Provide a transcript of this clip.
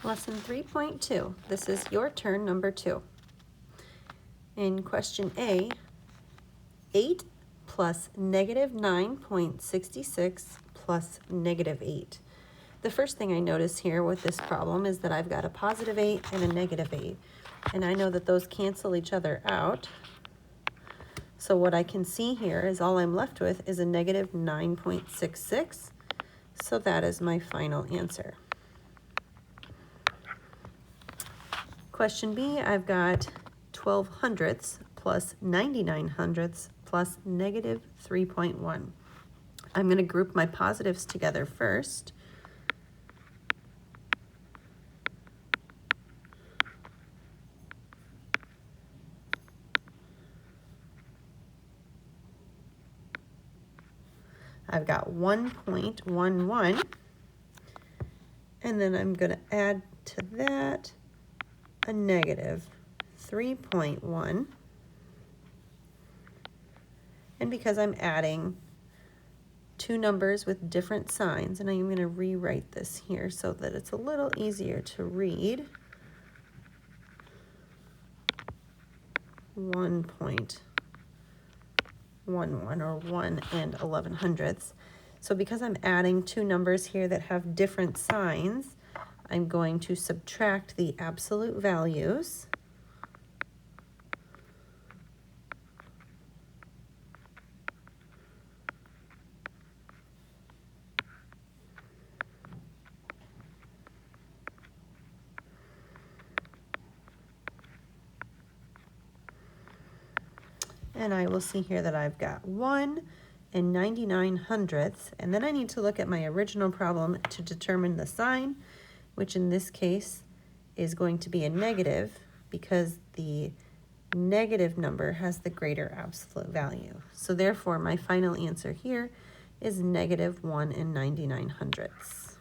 Lesson 3.2. This is your turn, number 2. In question A, 8 plus negative 9.66 plus negative 8. The first thing I notice here with this problem is that I've got a positive 8 and a negative 8. And I know that those cancel each other out. So what I can see here is all I'm left with is a negative 9.66. So that is my final answer. Question B, I've got 12 hundredths plus 99 hundredths plus negative 3.1. I'm going to group my positives together first. I've got 1.11, and then I'm going to add to that a negative 3.1, and because I'm adding two numbers with different signs, and I'm going to rewrite this here so that it's a little easier to read. 1.11 or 1 and 11 hundredths. So because I'm adding two numbers here that have different signs, I'm going to subtract the absolute values. And I will see here that I've got 1 and 99 hundredths, and then I need to look at my original problem to determine the sign, which in this case is going to be a negative because the negative number has the greater absolute value. So therefore, my final answer here is negative 1 and 99 hundredths.